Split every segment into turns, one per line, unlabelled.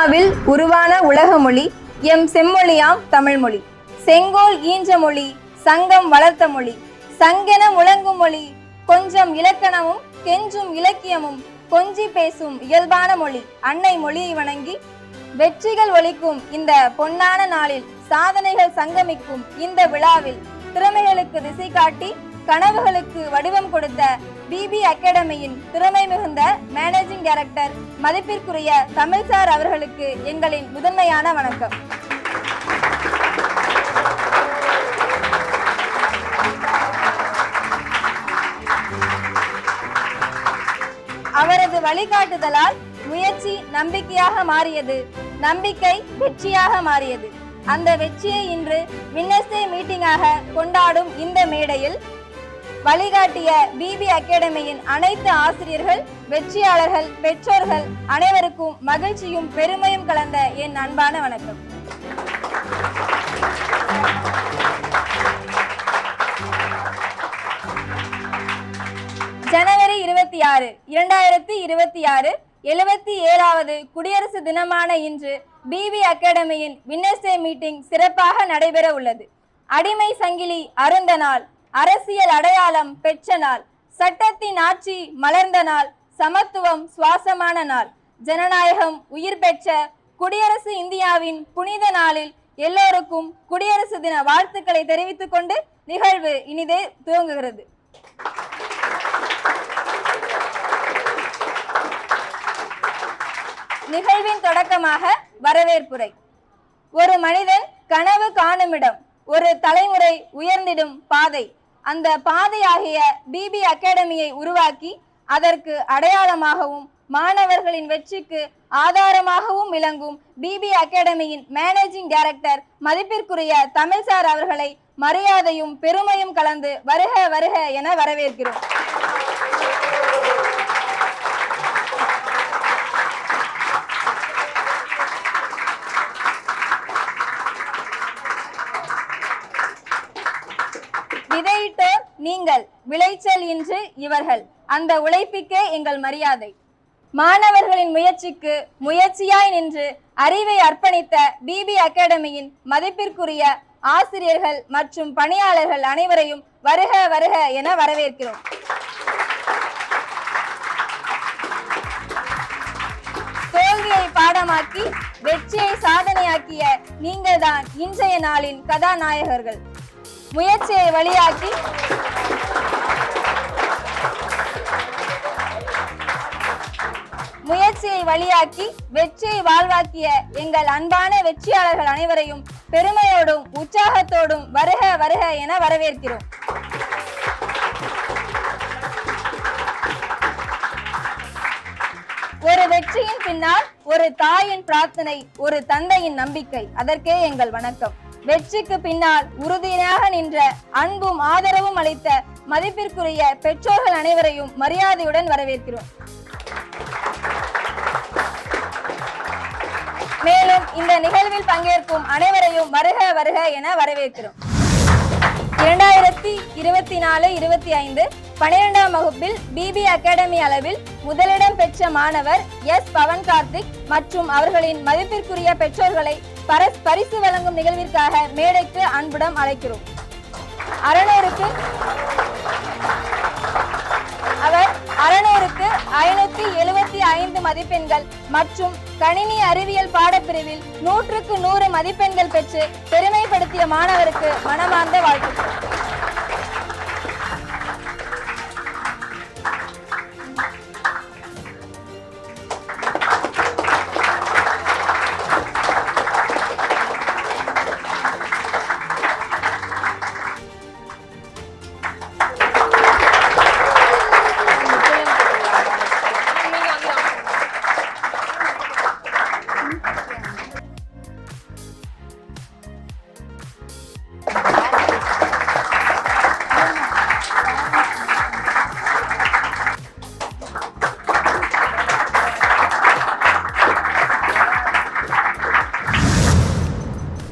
இந்தியாவில் உருவான உலகமொழி எம் செம்மொழியாம் தமிழ்மொழி. செங்கோல் ஈன்ற மொழி, சங்கம் வளர்த்த மொழி, சங்கென முழங்கும் மொழி, கொஞ்சம் இலக்கணமும் கெஞ்சும் இலக்கியமும் கொஞ்சி பேசும் இயல்பான மொழி. அன்னை மொழியை வணங்கி வெற்றிகள் ஒலிக்கும் இந்த பொன்னான நாளில், சாதனைகள் சங்கமிக்கும் இந்த விழாவில், திறமைகளுக்கு திசை காட்டி கனவுகளுக்கு வடிவம் கொடுத்த பிபி அகாடமியின் திறமை மிகுந்த மேனேஜிங் டைரக்டர் மதிப்பிற்குரிய தமிழ் சார் அவர்களுக்கு எங்களின் முதன்மையான வணக்கம். அவரது வழிகாட்டுதலால் முயற்சி நம்பிக்கையாக மாறியது, நம்பிக்கை வெற்றியாக மாறியது. அந்த வெற்றியை இன்று வின்னர்ஸ் மீட்டிங்காக கொண்டாடும் இந்த மேடையில் வழிகாட்டிய பிபி அகாடமியின் அனைத்து ஆசிரியர்கள், வெற்றியாளர்கள், பெற்றோர்கள் அனைவருக்கும் மகிழ்ச்சியும் பெருமையும் கலந்த என் அன்பான வணக்கம். ஜனவரி 26, 2026 77வது குடியரசு தினமான இன்று பிபி அகாடமியின் வின்னர்ஸ் மீட்டிங் சிறப்பாக நடைபெற உள்ளது. அடிமை சங்கிலி அருந்த நாள், அரசியல் அடையாளம் பெற்ற நாள், சட்டத்தின் ஆட்சி மலர்ந்த நாள், சமத்துவம் சுவாசமான நாள், ஜனநாயகம் உயிர் பெற்ற குடியரசு இந்தியாவின் புனித நாளில் எல்லோருக்கும் குடியரசு தின வாழ்த்துக்களை தெரிவித்துக் கொண்டு நிகழ்வு இனிதே துவங்குகிறது. நிகழ்வின் தொடக்கமாக வரவேற்புரை. ஒரு மனிதன் கனவு காணுமிடம், ஒரு தலைமுறை உயர்ந்திடும் பாதை. அந்த பாதையாகிய பிபி அகாடமியை உருவாக்கி அதற்கு அடையாளமாகவும் மாணவர்களின் வெற்றிக்கு ஆதாரமாகவும் விளங்கும் பிபி அகாடமியின் மேனேஜிங் டைரக்டர் மதிப்பிற்குரிய தமிழ் சார் அவர்களை மரியாதையும் பெருமையும் கலந்து வருக வருக என வரவேற்கிறோம். விதையிட்டோர் நீங்கள், விளைச்சல் இன்று இவர்கள். அந்த உழைப்புக்கே எங்கள் மரியாதை. மாணவர்களின் முயற்சிக்கு முயற்சியாய் நின்று அறிவை அர்ப்பணித்த பிபி அகாடமியின் மதிப்பிற்குரிய ஆசிரியர்கள் மற்றும் பணியாளர்கள் அனைவரையும் வருக வருக என வரவேற்கிறோம். தோல்வியை பாடமாக்கி வெற்றியை சாதனையாக்கிய நீங்கள் தான் இன்றைய நாளின் கதாநாயகர்கள். முயற்சியை வழியாக்கி வெற்றியை வாழ்வாக்கிய எங்கள் அன்பான வெற்றியாளர்கள் அனைவரையும் பெருமையோடும் உற்சாகத்தோடும் வருக வருக என வரவேற்கிறோம். ஒரு வெற்றியின் பின்னால் ஒரு தாயின் பிரார்த்தனை, ஒரு தந்தையின் நம்பிக்கை, அதற்கே எங்கள் வணக்கம். வெற்றிக்கு பின்னால் உறுதியாக நின்ற அன்பும் ஆதரவும் அளித்த மதிப்பிற்குரிய பெற்றோர்கள் அனைவரையும் மரியாதையுடன் வரவேற்கிறோம். மேலும் இந்த நிகழ்வில் பங்கேற்கும் அனைவரையும் வருக வருக என வரவேற்கிறோம். 2024-25 12ஆம் வகுப்பில் பிபி அகாடமி அளவில் முதலிடம் பெற்ற மாணவர் எஸ் பவன் கார்த்திக் மற்றும் அவர்களின் மதிப்பிற்குரிய பெற்றோர்களை பரிசு வழங்கும் நிகழ்விற்காக மேடைக்கு அன்புடன் அழைக்கிறோம். 600க்கு 575 மதிப்பெண்கள் மற்றும் கணினி அறிவியல் பாடப்பிரிவில் 100க்கு 100 மதிப்பெண்கள் பெற்று பெருமைப்படுத்திய மாணவருக்கு மனமார்ந்த வாழ்த்துக்கள்.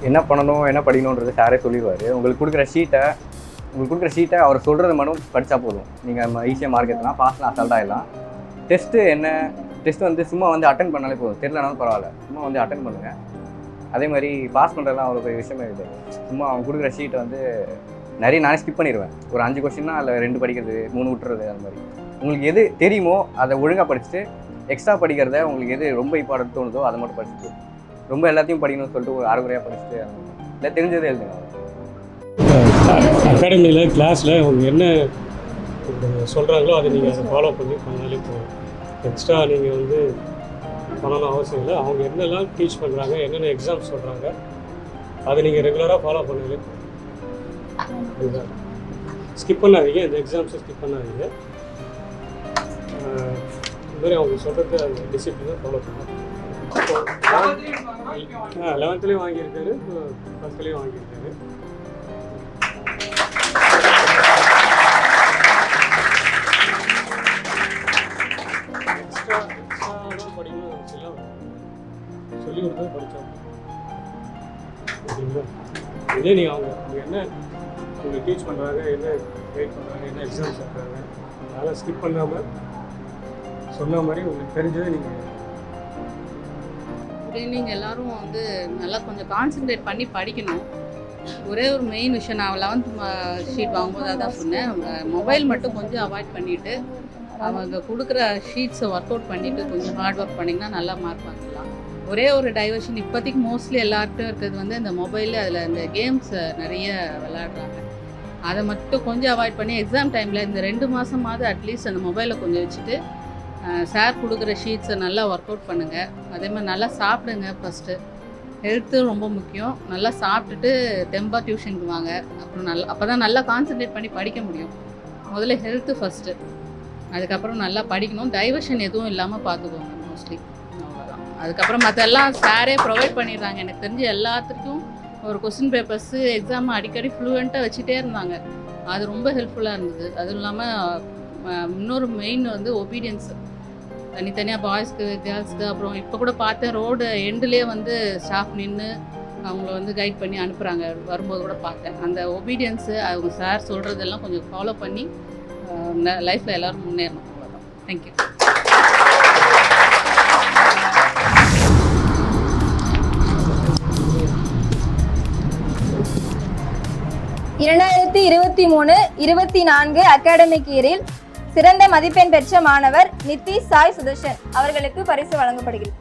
என்ன பண்ணணும் என்ன படிக்கணுன்றது சாரே சொல்லிடுவார். உங்களுக்கு கொடுக்குற ஷீட்டை அவர் சொல்கிறது மட்டும் படித்தா போதும். நீங்கள் ஈஸியாக மார்க் எடுத்துலாம், பாஸ்லாம் அசால்ட்டாக ஆகிடலாம். டெஸ்ட்டு என்ன டெஸ்ட் வந்து சும்மா வந்து அட்டன் பண்ணாலே போதும், தெரியலனாலும் பரவாயில்ல, சும்மா வந்து அட்டன் பண்ணுங்கள். அதே மாதிரி பாஸ் பண்ணுறதுலாம் அவ்வளோ பெரிய விஷயமே இல்லை. சும்மா அவங்க கொடுக்குற ஷீட்டை வந்து நிறைய நானே ஸ்கிப் பண்ணிடுவேன். ஒரு 5 கொஸ்டின்னா அதில் 2 படிக்கிறது, 3 விட்டுறது. அந்த மாதிரி உங்களுக்கு எது தெரியுமோ அதை ஒழுங்காக படிச்சுட்டு எக்ஸ்ட்ரா படிக்கிறத உங்களுக்கு எது ரொம்ப இம்பார்ட்டன்ட் தோணுதோ அதை மட்டும் படிச்சுட்டு, ரொம்ப எல்லாத்தையும் படிக்கணும்னு சொல்லிட்டு ஒரு அரைகுறையாக படிச்சுட்டு இல்லை தெரிஞ்சதே எழுதுங்க.
அகாடமியில் கிளாஸில் அவங்க என்ன சொல்கிறாங்களோ அதை நீங்கள் அதை ஃபாலோ பண்ணாலே போதும். எக்ஸ்ட்ரா நீங்கள் வந்து பண்ணணும் அவசியம் இல்லை. அவங்க என்னெல்லாம் டீச் பண்ணுறாங்க, என்னென்ன எக்ஸாம்ஸ் சொல்கிறாங்க, அதை நீங்கள் ரெகுலராக ஃபாலோ பண்ணாலே போதும். ஸ்கிப் பண்ணாதீங்க, இந்த எக்ஸாம்ஸை ஸ்கிப் பண்ணாதீங்க. இது மாதிரி அவங்க சொல்கிறது அந்த டிசிப்ளினை ஃபாலோ பண்ணலாம். 11th வாங்கியிருக்காரு, 10th வாங்கியிருக்காரு. எக்ஸ்ட்ராலாம் படிக்கணும் அவசியம் சொல்லி கொடுத்தா படித்தோம். ஓகேங்களா? இதே நீங்கள் அவங்க என்ன உங்களுக்கு டீச் பண்ணுறாங்க, என்ன கைட் பண்ணுறாங்க, என்ன எக்ஸாம்ஸ் வைக்கிறாங்க, அதெல்லாம் ஸ்கிப் பண்ணாமல் சொன்ன மாதிரி உங்களுக்கு தெரிஞ்சதை நீங்கள்
நீங்கள் எல்லோரும் வந்து நல்லா கொஞ்சம் கான்சென்ட்ரேட் பண்ணி படிக்கணும். ஒரே ஒரு மெயின் விஷயம், நான் 11th ஷீட் வாங்கும்போது அதான் சொன்னேன், மொபைல் மட்டும் கொஞ்சம் அவாய்ட் பண்ணிவிட்டு அவங்க கொடுக்குற ஷீட்ஸை ஒர்க் அவுட் பண்ணிவிட்டு கொஞ்சம் ஹார்ட் ஒர்க் பண்ணிங்கன்னா நல்லா மார்க் வாங்கலாம். ஒரே ஒரு டைவர்ஷன் இப்போதைக்கு மோஸ்ட்லி எல்லார்ட்டும் இருக்கிறது வந்து இந்த மொபைலில் அதில் இந்த கேம்ஸ் நிறைய விளையாடுறாங்க. அதை மட்டும் கொஞ்சம் அவாய்ட் பண்ணி எக்ஸாம் டைமில் இந்த 2 மாதமாவது அட்லீஸ்ட் அந்த மொபைலை கொஞ்சம் வச்சுட்டு சார் கொடுக்குற ஷீட்ஸை நல்லா ஒர்க் அவுட் பண்ணுங்கள். அதே மாதிரி நல்லா சாப்பிடுங்க. ஃபஸ்ட்டு ஹெல்த்து ரொம்ப முக்கியம். நல்லா சாப்பிட்டுட்டு தெம்பா டியூஷனுக்கு வாங்க. அப்புறம் அப்போ தான் நல்லா கான்சன்ட்ரேட் பண்ணி படிக்க முடியும். முதல்ல ஹெல்த்து ஃபஸ்ட்டு, அதுக்கப்புறம் நல்லா படிக்கணும். டைவர்ஷன் எதுவும் இல்லாமல் பார்த்துக்கோங்க. மோஸ்ட்லி அவ்வளோதான். அதுக்கப்புறம் மற்றெல்லாம் சாரே ப்ரொவைட் பண்ணிடுறாங்க. எனக்கு தெரிஞ்சு எல்லாத்துக்கும் ஒரு கொஸ்டின் பேப்பர்ஸு எக்ஸாம் அடிக்கடி ஃப்ளூவெண்ட்டாக வச்சுட்டே இருந்தாங்க. அது ரொம்ப ஹெல்ப்ஃபுல்லாக இருந்தது. அதுவும் இல்லாமல் இன்னொரு மெயின் வந்து ஒபீடியன்ஸு, தனித்தனியாக பாய்ஸ்க்கு கேர்ள்ஸ்க்கு. அப்புறம் இப்போ கூட பார்த்தேன் ரோடு எண்டுலேயே வந்து ஸ்டாஃப் நின்று அவங்கள வந்து கைட் பண்ணி அனுப்புகிறாங்க. வரும்போது கூட பார்த்தேன். அந்த ஒபீடியன்ஸு அவங்க சார் சொல்கிறதெல்லாம் கொஞ்சம் ஃபாலோ பண்ணி லைஃப்பில் எல்லோரும் முன்னேறணும். அவ்வளோதான். தேங்க்யூ.
இரண்டாயிரத்தி 23-24 அகாடமிக் இயரில் சிறந்த மதிப்பெண் பெற்ற மாணவர் நிதிஷ் சாய் சுதர்ஷன் அவர்களுக்கு பரிசு வழங்கப்படுகிறது.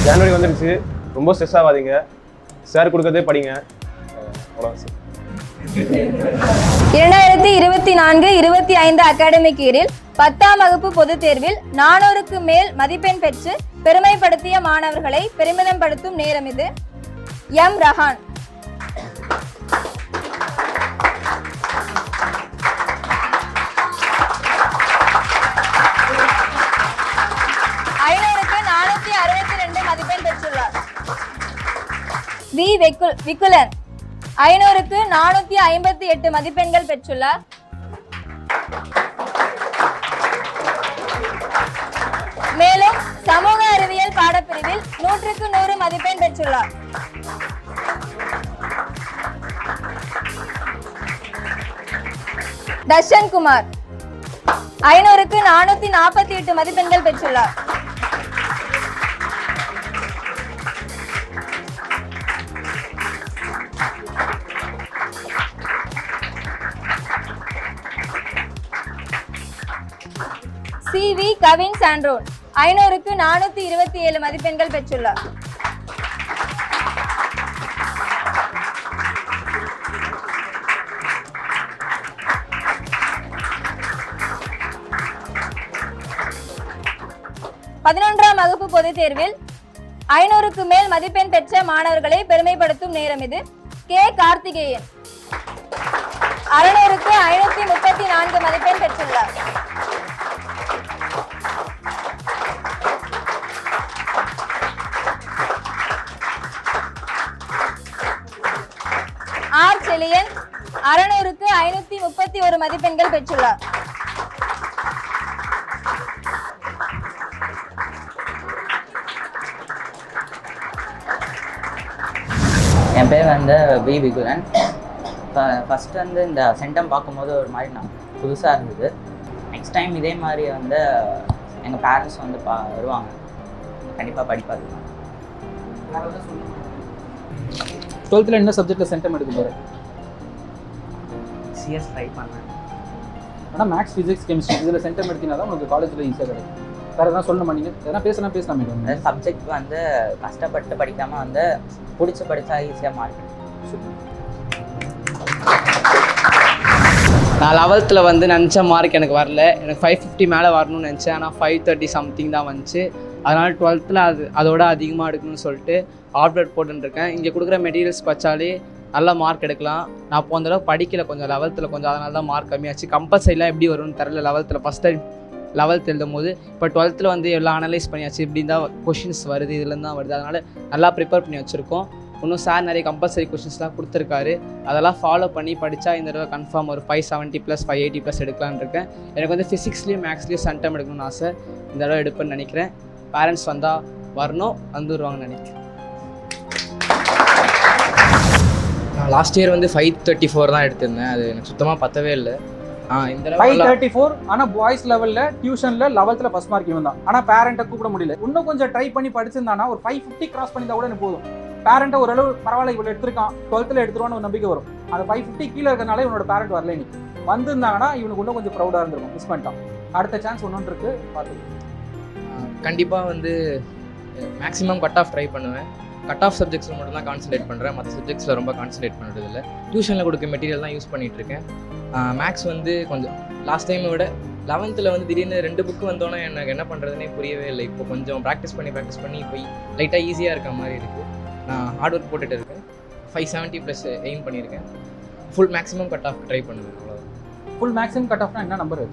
ஜனவரி வந்துருச்சு, ரொம்ப ஸ்ட்ரெஸ் ஆகாதீங்க, சார் கொடுக்கறதே படிங்க.
2024-25 அகாடமிக் இயரில் 10ஆம் வகுப்பு பொதுத் தேர்வில் 400க்கு மேல் மதிப்பெண் பெற்று பெருமைப்படுத்திய மாணவர்களை பெருமிதப்படுத்தும் நேரம் இது. எம் ரஹான். மதிப்பெண் பெற்றுள்ளார். வி விக்குலன் 500க்கு 458 மதிப்பெண்கள் பெற்றுள்ளார். மேலும் சமூக அறிவியல் பாடப்பிரிவில் 100க்கு 100 மதிப்பெண் பெற்றுள்ளார். தர்ஷன் குமார் 500க்கு 448 மதிப்பெண்கள் பெற்றுள்ளார். சி வி கவின் சாண்ட்ரோன் 500க்கு 427 மதிப்பெண்கள் பெற்றுள்ளார். பதினொன்றாம் வகுப்பு பொதுத் தேர்வில் 500க்கு மேல் மதிப்பெண் பெற்ற மாணவர்களை பெருமைப்படுத்தும் நேரம் இது. கே கார்த்திகேயன் 600க்கு 534 மதிப்பெண் பெற்றுள்ளார். ஆர் செலியன் 600க்கு 531 மதிப்பெண்கள் பெற்றுள்ளார்.
என் பேர் வந்து பி விகுலன். ஃபஸ்ட்டு வந்து இந்த சென்டம் பார்க்கும்போது ஒரு மாதிரி நான் புதுசாக இருந்தது. நெக்ஸ்ட் டைம் இதே மாதிரி வந்து எங்கள் பேரண்ட்ஸ் வந்து வருவாங்க, கண்டிப்பாக படிப்பாங்க.
12th என்ன சப்ஜெக்டில் சென்டம் எடுக்க போகிறேன்?
சிஎஸ் ட்ரை பண்ணேன்.
ஆனால் மேக்ஸ், ஃபிசிக்ஸ், கெமிஸ்ட்ரி இதில் சென்டம் எடுத்தினா தான் உங்களுக்கு காலேஜில் ஈஸியாக கிடைக்கும். வேறு எதாவது சொல்லணுமா? நீங்கள் எதனா பேசலாம்
இந்த சப்ஜெக்ட் வந்து கஷ்டப்பட்டு படிக்காமல் வந்து பிடிச்சி படித்தா ஈஸியாக மார்க்.
நான் 11th வந்து நினச்ச மார்க் எனக்கு வரல. எனக்கு 550 மேலே வரணும்னு நினச்சேன். ஆனால் 530 சம்திங் தான் வந்துச்சு. அதனால் 12th அதோட அதிகமாக எடுக்கணும்னு சொல்லிட்டு ஆப்டேட் போட்டுருக்கேன். இங்கே கொடுக்குற மெட்டீரியல்ஸ் படித்தாலே நல்ல மார்க் எடுக்கலாம். நான் போனதளவு படிக்கல கொஞ்சம் 11th கொஞ்சம், அதனால தான் மார்க் கம்மியாச்சு. கம்பல்சரிலாம் எப்படி வரும்னு தெரில. 11th ஃபஸ்ட் டைம் 11th எழுதும் போது இப்போ 12th வந்து எல்லாம் அனலைஸ் பண்ணியாச்சு. இப்படி தான் கொஷின்ஸ் வருது, இதுலேருந்து தான் வருது. அதனால் நல்லா ப்ரிப்பேர் பண்ணி வச்சுருக்கோம். இன்னும் சார் நிறைய கம்பல்சரி கொஷின்ஸ்லாம் கொடுத்துருக்காரு. அதெல்லாம் ஃபாலோ பண்ணி படித்தா இந்த தடவை கன்ஃபார்ம் ஒரு 570+, 580+ எடுக்கலான்னு இருக்கேன். எனக்கு வந்து ஃபிசிக்ஸ்லேயும் மேக்ஸ்லேயும் சென்டம் எடுக்கணும்னு ஆசை. இந்த தடவை எடுப்பேன்னு நினைக்கிறேன். பேரண்ட்ஸ் வந்தால் வரணும், வந்துடுவாங்கன்னு நினைக்கிறேன். நான் லாஸ்ட் இயர் வந்து 534 தான் எடுத்திருந்தேன். அது எனக்கு சுத்தமாக பத்தவே இல்லை. இந்த
534. ஆனால் பாய்ஸ் லெவலில் டியூஷனில் 11th ஃபஸ்ட் மார்க் இவன் தான். ஆனால் பேரண்ட்டை கூப்பிட முடியல. இன்னும் கொஞ்சம் ட்ரை பண்ணி படிச்சிருந்தானா ஒரு 550 கிராஸ் பண்ணியிருந்தா கூட எனக்கு போதும். பேரண்ட்டை ஓரளவு பரவாயில்ல, இவ்வளோ எடுத்திருக்கான், 12th எடுத்துருவான்னு ஒரு நம்பிக்கை வரும். அந்த 550 கீழே இருக்கிறனால இவனோட பேரண்ட் வரல. இன்னைக்கு வந்திருந்தாங்கன்னா இவனுக்கு இன்னும் கொஞ்சம் ப்ரௌடாக இருந்திருக்கும். மிஸ் பண்ணிட்டான். அடுத்த சான்ஸ் ஒன்று இருக்கு, பார்த்துக்கலாம்.
கண்டிப்பாக வந்து மேக்ஸிமம் கட் ஆஃப் ட்ரை பண்ணுவேன். கட் ஆஃப் சப்ஜெக்ட்ஸில் மட்டும் தான் கான்சன்ட்ரேட் பண்ணுறேன். மற்ற சப்ஜெக்ட்ஸில் ரொம்ப கான்சன்ட்ரேட் பண்ணுறதில்ல. டியூஷனில் கொடுக்க மெட்டீரியல் தான் யூஸ் பண்ணிகிட்ருக்கேன். மேக்ஸ் வந்து கொஞ்சம் லாஸ்ட் டைமை விட 11th வந்து திடீர்னு 2 புக்கு வந்தோன்னே எனக்கு என்ன பண்ணுறதுனே புரியவே இல்லை. இப்போ கொஞ்சம் ப்ராக்டிஸ் பண்ணி போய் லைட்டாக ஈஸியாக இருக்க மாதிரி இருக்குது. நான் ஹார்ட் ஒர்க் போட்டுட்டு இருக்கேன். 570+ எய்ம் பண்ணியிருக்கேன். Full maximum cut off try பண்ணுவேன். அவ்வளோ
ஃபுல் மேக்ஸிமம் கட் ஆஃப்னா என்ன நம்பர்?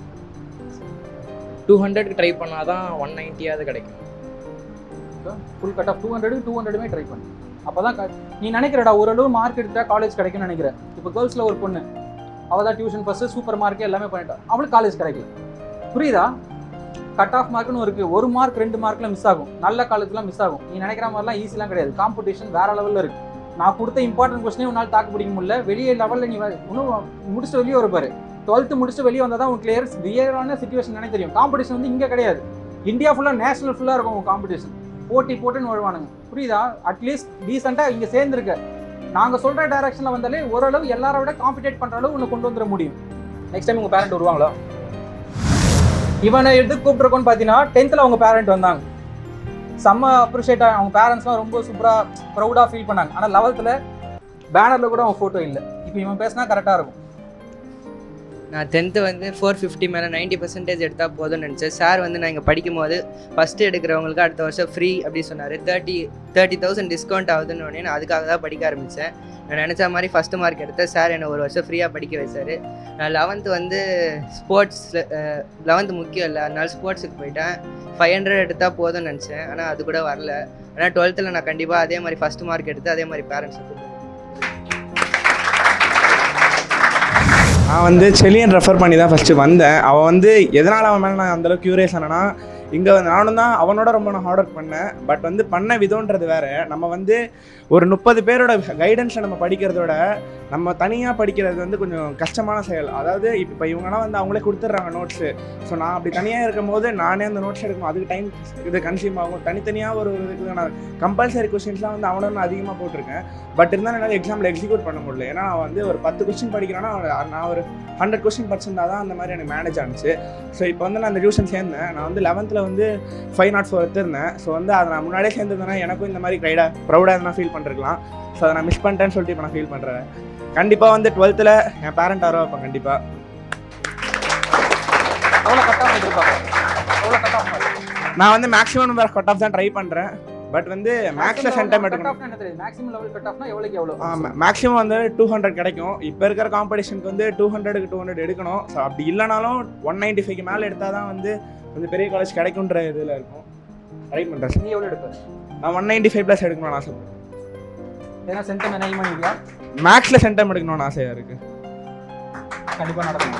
200க்கு ட்ரை பண்ணால் தான் 190 கிடைக்கும்.
ஃபுல் கட் ஆஃப் 200 ட்ரை பண்ணு. அப்போ தான் நீ நினைக்கிறடா ஓரளவு மார்க் எடுத்துட்டா காலேஜ் கிடைக்கும்னு நினைக்கிறேன். இப்போ கேர்ள்ஸில் ஒரு பொண்ணு, அவள் தான் டியூஷன் ஃபஸ்ட்டு சூப்பர் மார்க்கே எல்லாமே பண்ணிட்டா, அவளுக்கு காலேஜ் கிடைக்கல. புரியுதா? கட் ஆஃப் மார்க்னு இருக்குது. 1 மார்க் 2 மார்க்கில் மிஸ் ஆகும். நல்ல காலேஜ்லாம் மிஸ் ஆகும். நீ நினைக்கிற மாதிரிலாம் ஈஸிலாம் கிடையாது. காம்படிஷன் வேறு லெவலில் இருக்குது. நான் கொடுத்த இம்பார்ட்டன்ட் கொஸ்டினே உன்னால் தாக்கு பிடிக்க முடியல. வெளியே லெவலில் நீ இன்னும் முடிச்சுட்டு வெளியே வருப்பாரு. 12th முடிச்சுட்டு வெளியே வந்தால் தான் உன் கிளியரான சிச்சுவேஷன் நினைக்க தெரியும். காம்படிஷன் வந்து இங்கே கிடையாது. இந்தியா ஃபுல்லாக நேஷனல் ஃபுல்லாக இருக்கும் உங்கள் காம்படிஷன். போட்டுன்னு வருவானுங்க. புரியுதா? அட்லீஸ்ட் டீசெண்டாக இங்கே சேர்ந்துருக்க. நாங்கள் சொல்கிற டைரக்ஷனில் வந்தாலே ஓரளவு எல்லாரை விட காம்படேட் பண்ணுற அளவு உன்னை கொண்டு வந்துட முடியும். நெக்ஸ்ட் டைம் உங்கள் பேரண்ட் வருவாங்களா? இவனை எதுக்கு கூப்பிட்ருக்கோன்னு பார்த்தீங்கன்னா 10th அவங்க பேரண்ட் வந்தாங்க. செம்ம அப்ரிஷியேட்டாக அவங்க பேரண்ட்ஸ்லாம் ரொம்ப சூப்பராக ப்ரௌடாக ஃபீல் பண்ணாங்க. ஆனால் 11th பேனரில் கூட அவன் ஃபோட்டோ இல்லை. இப்போ இவன் பேசினா கரெக்டாக இருக்கும்.
நான் 10th வந்து 450 மேலே 90% எடுத்தால் போதும்னு நினச்சேன். சார் வந்து நான் இங்கே படிக்கும் போது ஃபஸ்ட்டு எடுக்கிறவங்களுக்கு அடுத்த வருஷம் ஃப்ரீ அப்படி சொன்னார். 30,000 டிஸ்கவுண்ட் ஆகுதுன்னு உடனே நான் அதுக்காக தான் படிக்க ஆரம்பித்தேன். நான் நினச்ச மாதிரி ஃபஸ்ட்டு மார்க் எடுத்தேன். சார் என்னை ஒரு வருஷம் ஃப்ரீயாக படிக்க வச்சார். நான் 11th வந்து ஸ்போர்ட்ஸில் 11th முக்கியம் இல்லை, அதனால ஸ்போர்ட்ஸுக்கு போயிட்டேன். 500 எடுத்தால் போதும்னு நினச்சேன். ஆனால் அது கூட வரல. ஆனால் 12th நான் கண்டிப்பாக அதே மாதிரி ஃபஸ்ட்டு மார்க் எடுத்து அதே மாதிரி பேரண்ட்ஸுக்கு.
நான் வந்து செலியன் ரெஃபர் பண்ணி தான் ஃபஸ்ட்டு வந்தேன். அவன் வந்து எதனால் அவன் மேலே நான் அந்தளவுக்கு க்யூரியஸ் ஆனேன்னா, இங்கே நானும் தான் அவனோட ரொம்ப நான் ஹார்ட் ஒர்க் பண்ணேன். பட் வந்து பண்ண விதம்ன்றது வேறு. நம்ம வந்து ஒரு 30 பேரோட கைடன்ஸில் நம்ம படிக்கிறதோட நம்ம தனியாக படிக்கிறது வந்து கொஞ்சம் கஷ்டமான செயல். அதாவது இப்போ இவங்களாம் வந்து அவங்களே கொடுத்துட்றாங்க நோட்ஸு. ஸோ நான் அப்படி தனியாக இருக்கும் போது நானே அந்த நோட்ஸ் எடுக்கணும். அதுக்கு டைம் இது கன்சியூம் ஆகும். தனித்தனியாக ஒரு இதுக்கு நான் கம்பல்சரி கொஸ்டின்ஸ்லாம் வந்து அவனோட நான் அதிகமாக போட்டிருக்கேன். பட் இருந்தாலும் என்னால் எக்ஸாமில் எக்ஸிக்யூட் பண்ண முடியல. ஏன்னா நான் வந்து ஒரு 10 கொஸ்டின் படிக்கிறேன்னா நான் ஒரு 100 கொஸ்டின் படிச்சிருந்தா தான் அந்த மாதிரி எனக்கு மேனேஜ் ஆனிச்சு. ஸோ இப்போ வந்து நான் அந்த டியூஷன் சேர்ந்தேன். நான் வந்து 11th வந்து 504 எடுத்திருந்தேன். ஸோ வந்து அதை நான் முன்னாடியே சேர்ந்துருந்தேன்னா எனக்கும் இந்த மாதிரி ப்ரௌடாக நான் ஃபீல் பண்ணிருக்கலாம். ஸோ அதை நான் மிஸ் பண்ணிட்டேன்னு சொல்லிட்டு இப்போ நான் ஃபீல் பண்ணுறேன். கண்டிப்பாக வந்து 12th என் பேரண்ட் வர வைப்பேன். கண்டிப்பாக நான் வந்து மேக்ஸிமம் கட் ஆஃப் தான் ட்ரை பண்ணுறேன். பட் வந்து மேக்ஸில் சென்டம் எடுக்கணும். மேக்ஸிமம் வந்து 200 கிடைக்கும். இப்போ இருக்கிற காம்படிஷனுக்கு வந்து 200க்கு 200 எடுக்கணும். ஸோ அப்படி இல்லைனாலும் 195க்கு மேலே எடுத்தால் தான் வந்து கொஞ்சம் பெரிய காலேஜ் கிடைக்குன்ற இதில் இருக்கும். ட்ரை பண்ணுறேன். நீ எவ்வளோ எடுப்பேன்? நான் 195+ எடுக்கணும்னு ஆசைப்படுறேன். ஏன்னா சென்டம் என்ன பண்ணிருக்கியா? மேக்ஸில் சென்டம் எடுக்கணும்னு ஆசையாக இருக்குது. கண்டிப்பாக நடக்கும்.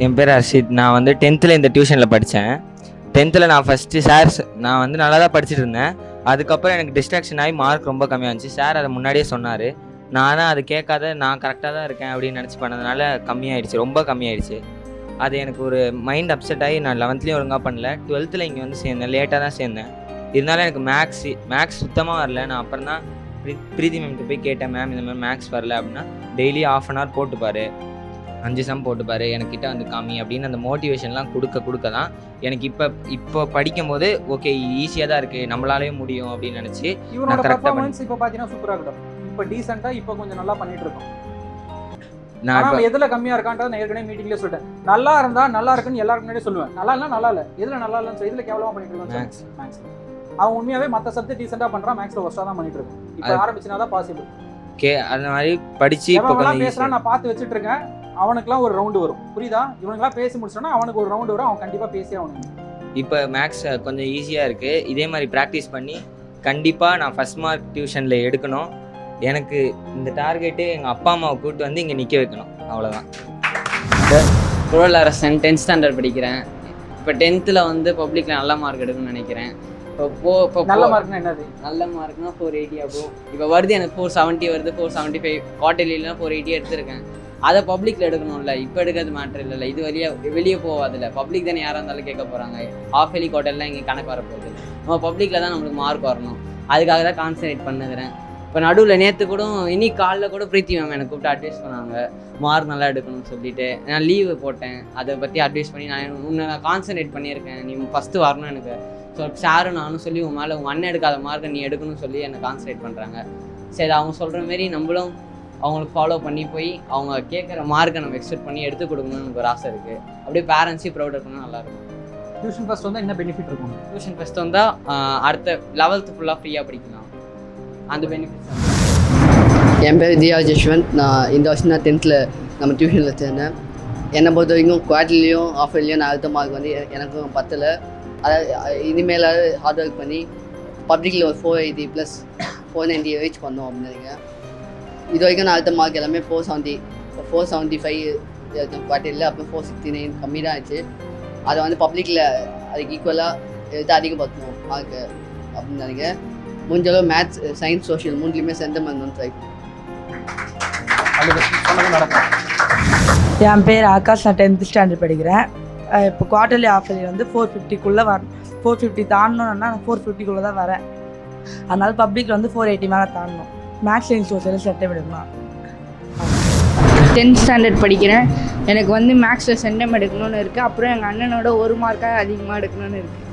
என் பேர் ஹர்ஷித். நான் வந்து 10th இந்த டியூஷனில் படித்தேன். 10th நான் ஃபஸ்ட்டு நான் வந்து நல்லா தான் படிச்சுட்டு இருந்தேன். அதுக்கப்புறம் எனக்கு டிஸ்ட்ராக்ஷன் ஆகி மார்க் ரொம்ப கம்மியாக இருந்துச்சு. சார் அதை முன்னாடியே சொன்னார். நானும் அது கேட்காத நான் கரெக்டாக தான் இருக்கேன் அப்படின்னு நினச்சி பண்ணதுனால கம்மியாயிடுச்சு, ரொம்ப கம்மியாயிடுச்சு. அது எனக்கு ஒரு மைண்ட் அப்செட் ஆகி நான் 11லேயும் ஒழுங்காக பண்ணல. 12th இங்கே வந்து சேர்ந்தேன், லேட்டாக தான் சேர்ந்தேன். இருந்தாலும் எனக்கு மேக்ஸ் சுத்தமாக வரல. நான் அப்புறம் தான் பிரீத்தி மேம்கிட்ட போய் கேட்டேன், மேம் இந்த மாதிரி மேக்ஸ் வரல அப்படின்னா டெய்லி 1/2 hour போட்டுப்பார், 5 sum போட்டுப்பார், எனக்கிட்ட வந்து காமி அப்படின்னு அந்த மோட்டிவேஷன்லாம் கொடுக்க தான் எனக்கு இப்போ படிக்கும் போது ஓகே ஈஸியாக தான் இருக்குது, நம்மளாலேயே முடியும் அப்படின்னு நினச்சி
இவனோட பெர்ஃபார்மன்ஸ் இப்போ பார்த்தீங்கன்னா சூப்பராக இருக்கட்டும். இப்போ டீசெண்டாக இப்போ கொஞ்சம் நல்லா பண்ணிட்டு இருக்கோம். நான் எதுல கம்மியா இருக்கான்றத நான் ஏற்கனவே மீட்டிங்ல சொல்லிட்டேன். நல்லா இருந்தா நல்லா இருக்குன்னு எல்லாரும் முன்னாடியே சொல்லுவேன். நல்லா இல்ல நல்லா இல்ல, எதுல நல்லா இல்லன்னு சொல்லி எதுல கேவலமா பண்ணிட்டு இருக்கான் மேக்ஸ். அவன் உண்மையாவே மத்த சப்ஜெக்ட் டீசெண்டா பண்றான், மேக்ஸ்ல ஒஸ்டா தான் பண்ணிட்டு இருக்கான். இப்போ ஆரம்பிச்சனா தான் பாசிபிள்.
ஓகே அந்த மாதிரி படிச்சு இப்போ கொஞ்சம்
பேசலாம். நான் பார்த்து வச்சிட்டு இருக்கேன். அவனுக்குலாம் ஒரு ரவுண்ட் வரும், புரியுதா? இவனுக்குலாம் பேசி முடிச்சோன்னா அவனுக்கு ஒரு ரவுண்ட் வரும், அவன் கண்டிப்பா பேசி ஆகணும்.
இப்போ மேக்ஸ் கொஞ்சம் ஈஸியாக இருக்குது. இதே மாதிரி ப்ராக்டிஸ் பண்ணி கண்டிப்பாக நான் ஃபஸ்ட் மார்க் டியூஷனில் எடுக்கணும். எனக்கு இந்த டார்கெட்டு எங்கள் அப்பா அம்மாவை கூப்பிட்டு வந்து இங்கே நிற்க வைக்கணும், அவ்வளோதான்.
ரோல் அரசன் 10th standard படிக்கிறேன். இப்போ 10th வந்து பப்ளிக்கில் நல்ல மார்க் எடுக்கணும்னு நினைக்கிறேன். இப்போ
நல்ல மார்க்னா என்னது?
நல்ல மார்க்னா 480 ஆகும். இப்போ வருது எனக்கு 470 வருது, 475 குவார்டர்லிலாம் 480 எடுத்திருக்கேன். அதை பப்ளிக்கில் எடுக்கணும்ல, இப்போ எடுக்கிறது மேட்ரு இல்லைல்ல. இது வெளியே போகாதில்ல, பப்ளிக் தானே யாராக இருந்தாலும் கேட்க போகிறாங்க. ஆஃப் இயர்லி குவார்டர்லாம் இங்கே கணக்கு வரப்போகுது. நம்ம பப்ளிக்கில் தான் நம்மளுக்கு மார்க் வரணும், அதுக்காக தான் கான்சன்ட்ரேட் பண்ணுறேன். இப்போ நடுவில் நேற்று கூட இன்னைக்கு காலைல கூட பிரீத்தி மேம் எனக்கு கூப்பிட்டு அட்வைஸ் பண்ணாங்க, மார்க் நல்லா எடுக்கணும்னு சொல்லிட்டு. நான் லீவு போட்டேன், அதை பற்றி அட்வைஸ் பண்ணி நான் கான்சன்ட்ரேட் பண்ணியிருக்கேன், நீ ஃபஸ்ட்டு வரணும் எனக்கு. ஸோ சாரும் நானும் சொல்லி உன் மேலே உங்கள் அண்ணன் எடுக்காத மார்க்கை நீ எடுக்கணும்னு சொல்லி என்னை கான்சன்ட்ரேட் பண்ணுறாங்க. சரி அவங்க சொல்கிற மாரி நம்மளும் அவங்களுக்கு ஃபாலோ பண்ணி போய் அவங்க கேட்குற மார்க்கை நம்ம எக்ஸ்பெக்ட் பண்ணி எடுத்து கொடுக்கணும்னு எனக்கு ஒரு ஆசை இருக்குது. அப்படியே பேரண்ட்ஸையும் ப்ரௌட் இருக்கணும்னு நல்லாயிருக்கும்.
டியூஷன் ஃபஸ்ட் வந்தால் என்ன பெனிஃபிட் இருக்கும்?
டியூஷன் ஃபஸ்ட் வந்தால் அடுத்த 11th ஃபுல்லாக ஃப்ரீயாக படிக்கலாம், அந்த பெனிஃபிட்ஸ்.
என் பேர் தியா ஜஷ்வந்த். நான் இந்த வருஷம் நான் 10th நம்ம டியூஷனில் சேர்ந்தேன். என்னை பொறுத்த வரைக்கும் குவார்டர்லியும் ஆஃப் இயர்லியும் நான் அடுத்த மார்க் வந்து எனக்கும் பத்தலை. அதாவது இனிமேலாவது ஹார்ட் ஒர்க் பண்ணி பப்ளிக்கில் ஒரு 480 + 490 ரீச் பண்ணோம் அப்படின்னு இருக்கேன். இது வரைக்கும் நான் அடுத்த மார்க் எல்லாமே 475 இருக்கும் குவார்டர்லியில், அப்புறம் 469 கம்மி தான் ஆச்சு. அதை வந்து பப்ளிக்கில் அதுக்கு ஈக்குவலாக எடுத்து அதிகப்படுத்தணும் மார்க்கு அப்படின்னு நினைக்கிறேன். முடிஞ்சளவு மேத்ஸ், சயின்ஸ், சோஷியல் மூணுலேயுமே சென்டம் பண்ணணும்னு ட்ரை பண்ணுவேன்.
என் பேர் ஆகாஷ். நான் 10th standard படிக்கிறேன். இப்போ குவார்டர்லி ஆஃப் இயர்லி வந்து 450க்குள்ளே வரணும். 450 தாண்டணும்னா நான் 450க்குள்ளே தான் வரேன். அதனால பப்ளிக்கில் வந்து 480 மேலே தாண்டணும். மேக்ஸ், சயின்ஸ், சோஷியல் சென்டம் எடுக்கணும்.
10th standard படிக்கிறேன். எனக்கு வந்து மேக்ஸில் சென்டம் எடுக்கணும்னு இருக்குது. அப்புறம் எங்கள் அண்ணனோட 1 மார்க்காக அதிகமாக எடுக்கணும்னு இருக்குது.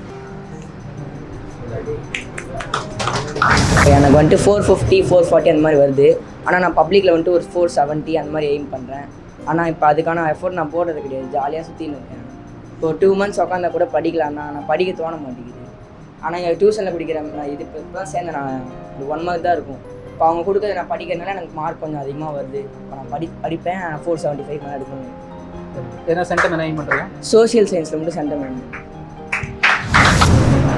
எனக்கு வந்துட்டு 450, 440 அந்த மாதிரி வருது. ஆனால் நான் பப்ளிக்கில் வந்துட்டு ஒரு 470 அந்த மாதிரி எய்ம் பண்ணுறேன். ஆனால் இப்போ அதுக்கான எஃபோர்ட் நான் போடுறது கிடையாது, ஜாலியாக சுற்றின்னு இருக்கேன். இப்போ 2 months உட்காந்தா கூட படிக்கலாம்னா நான் படிக்க தோண மாட்டேங்குது. ஆனால் எங்கள் டியூஷனில் படிக்கிறேன். நான் இது இப்போ தான் சேர்ந்தேன், நான் ஒரு 1 month தான் இருக்கும். இப்போ அவங்க கொடுக்கறது நான் படிக்கிறதுனால எனக்கு மார்க் கொஞ்சம் அதிகமாக வருது. இப்போ நான் படிப்பேன். 475 மேலே எடுக்கணும்.
என்ன சென்டம் என்ன எய்ம் பண்ணுறேன்?
சோஷியல் சயின்ஸில் மட்டும் சென்டம் வேணும்.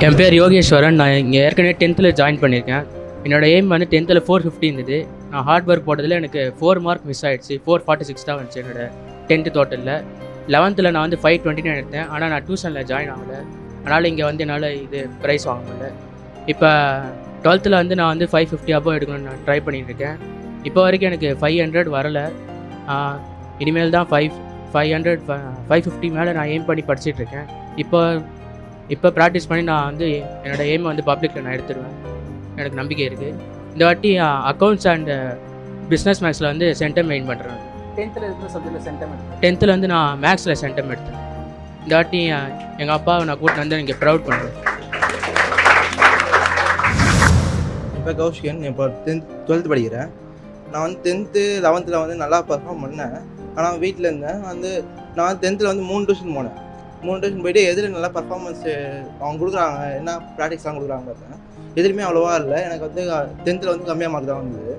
என் பேர் யோகேஸ்வரன். நான் இங்கே ஏற்கனவே 10th ஜாயின் பண்ணியிருக்கேன். என்னோடய எய்ம் வந்து 10th 450 இருந்தது. நான் ஹார்ட் ஒர்க் போட்டதில் எனக்கு 4 மார்க் மிஸ் ஆகிடுச்சு. 446 தான் வந்துச்சு என்னோட 10th டோட்டலில். 11th நான் வந்து 529 எடுத்தேன். ஆனால் நான் டியூஷனில் ஜாயின் ஆகலை, அதனால் இங்கே வந்து என்னால் இது ப்ரைஸ் வாங்க முடியல. இப்போ 12th வந்து நான் வந்து 550 above எடுக்கணும்னு நான் ட்ரை பண்ணிட்டுருக்கேன். இப்போ வரைக்கும் எனக்கு 500 வரலை. இனிமேல் தான் 550 மேலே நான் எய்ம் பண்ணி படிச்சுட்ருக்கேன். இப்போ ப்ராக்டிஸ் பண்ணி நான் வந்து என்னோடய எய்மை வந்து பப்ளிக்கில் நான் எடுத்துடுவேன், எனக்கு நம்பிக்கை இருக்குது. இந்த வாட்டி அக்கௌண்ட்ஸ் அண்ட் பிஸ்னஸ் மேக்ஸில் வந்து சென்டம் மெயின் பண்ணுறேன்.
10th
வந்து நான் மேக்ஸில் சென்டம் எடுத்தேன். இந்த வாட்டி எங்கள் அப்பாவை நான் கூப்பிட்டு வந்து இங்கே ப்ரௌட் பண்ணுறேன்.
இப்போ கௌஷிகன். இப்போ 12th படிக்கிறேன். நான் வந்து 10th 11th வந்து நல்லா பர்ஃபார்ம் பண்ணேன். ஆனால் வீட்டில் இருந்தேன். நான் 10th வந்து 3 டியூஷன் போனேன். 3 டியூஷன் போயிட்டு எதில் நல்லா பர்ஃபார்மன்ஸு அவங்க கொடுக்குறாங்க, என்ன ப்ராக்டிக்ஸ்லாம் கொடுக்குறாங்க பார்த்தேன். எதுலையுமே அவ்வளோவா இல்லை. எனக்கு வந்து 10th வந்து கம்மியாக மார்க் தான் வந்தது.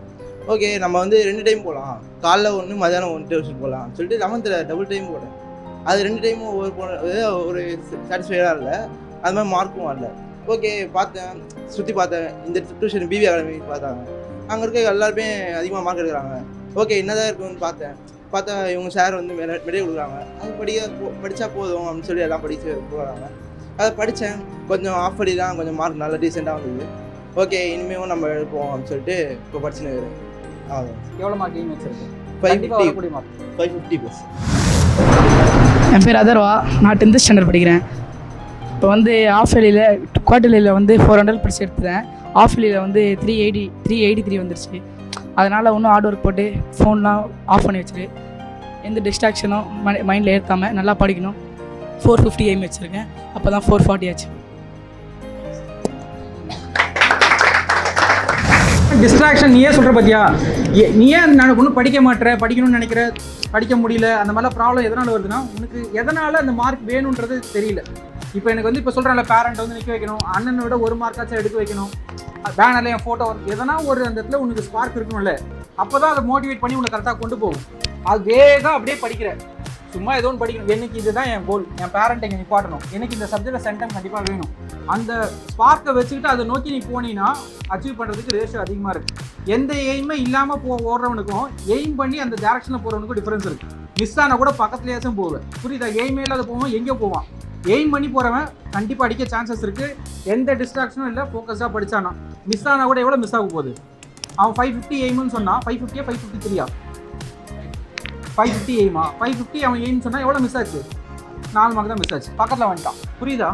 ஓகே நம்ம வந்து 2 டைம் போகலாம், காலைல 1 மதியானம் 1 டியூஷன் போகலாம் சொல்லிட்டு 11th டபுள் டைம் போனேன். அது 2 டைமும் ஒரு சாட்டிஸ்ஃபைடாக இல்லை, அது மாதிரி மார்க்கும் வரல. ஓகே பார்த்தேன், சுற்றி பார்த்தேன். இந்த டியூஷன் பிவி அகாடமி பார்த்தாங்க, அங்கே இருக்க எல்லாருமே அதிகமாக மார்க் எடுக்கிறாங்க. ஓகே என்னதான் இருக்குன்னு பார்த்தா இவங்க சார் வந்து மெடல் கொடுக்குறாங்க. அது படித்தா போதும் அப்படின்னு சொல்லி எல்லாம் படித்து போகிறாங்க. அதை படித்தேன். கொஞ்சம் ஆஃப் பண்ணி தான் கொஞ்சம் மார்க் நல்லா டீசெண்டாக வந்தது. ஓகே இனிமேலும் நம்ம எழுப்போம் அப்படின்னு சொல்லிட்டு இப்போ படிச்சுன்னு இருக்கிறேன்.
எவ்வளோ மார்க் எய்ம் வச்சிருக்கு?
550
மார்க்
550+.
என் பேர் அதர்வா, நான் 10th ஸ்டாண்டர்ட் படிக்கிறேன். இப்போ வந்து ஆஃப் இயர்லியில் குவார்டர்லியில் வந்து 400 படிச்சு எடுத்துட்டேன். ஆஃப் இயர்லியில் வந்து 383 வந்துருச்சு. அதனால் இன்னும் ஹார்ட் ஒர்க் போட்டு ஃபோன்லாம் ஆஃப் பண்ணி வச்சுட்டு எந்த டிஸ்ட்ராக்ஷனும் மைண்டில் ஏற்றாமல் நல்லா படிக்கணும். 450 எய்ம் வச்சுருக்கேன். அப்போ தான் 440 ஆச்சு.
டிஸ்ட்ராக்ஷன் நீயே சொல்கிற பார்த்தியா, நீ ஏன் நான் ஒன்றும் படிக்க மாட்டேற, படிக்கணும்னு நினைக்கிற, படிக்க முடியல, அந்த மாதிரிலாம் ப்ராப்ளம் எதனால் வருதுன்னா உனக்கு எதனால் அந்த மார்க் வேணுன்றது தெரியல. இப்போ எனக்கு வந்து இப்போ சொல்கிறேன்ல, பேரண்ட் வந்து நிற்க வைக்கணும், அண்ணனை விட ஒரு மார்க்காச்சும் எடுக்க வைக்கணும், பேனரில் என் ஃபோட்டோ எதனா ஒரு அந்த இடத்துல உனக்கு ஸ்பார்க் இருக்கணும்ல, அப்போ தான் அதை மோட்டிவேட் பண்ணி உனக்கு கரெக்டாக கொண்டு போகும். அது வேகம் அப்படியே படிக்கிற, சும்மா ஏதோ ஒன்று படிக்கணும், எனக்கு இதுதான் என் கோல், என் பேரண்ட் எங்கே நிப்பாட்டணும், எனக்கு இந்த சப்ஜெக்டில் சென்டம் கண்டிப்பாக வேணும், அந்த ஸ்பார்க்கை வச்சுக்கிட்டு அதை நோக்கி நீ போனீங்கன்னா அச்சீவ் பண்ணுறதுக்கு ரேஷியோ அதிகமாக இருக்குது. எந்த எய்மே இல்லாமல் ஓடுறவனுக்கும் எய்ம் பண்ணி அந்த டேரக்ஷனில் போகிறவனுக்கும் டிஃப்ரென்ஸ் இருக்குது. மிஸ் ஆனால் கூட பக்கத்துலேயாச்சும் போவேன், புரியுதா? எய்மே இல்லாத போவோம், எங்கே போவான்? எய்ம் பண்ணி போகிறவன் கண்டிப்பாக அடிக்க சான்சஸ் இருக்குது. எந்த டிஸ்ட்ராக்ஷனும் இல்லை, ஃபோக்கஸாக படித்தானா. மிஸ் ஆனால் கூட எவ்வளோ மிஸ் ஆக போகுது? அவன் 550 எய்முன்னு சொன்னான், 550 553 550 எய்மா, 550 அவன் எய்ம் சொன்னால் எவ்வளோ மிஸ் ஆச்சு? 4 மார்க் தான் மிஸ் ஆச்சு, பக்கத்தில் வந்துட்டான், புரியுதா?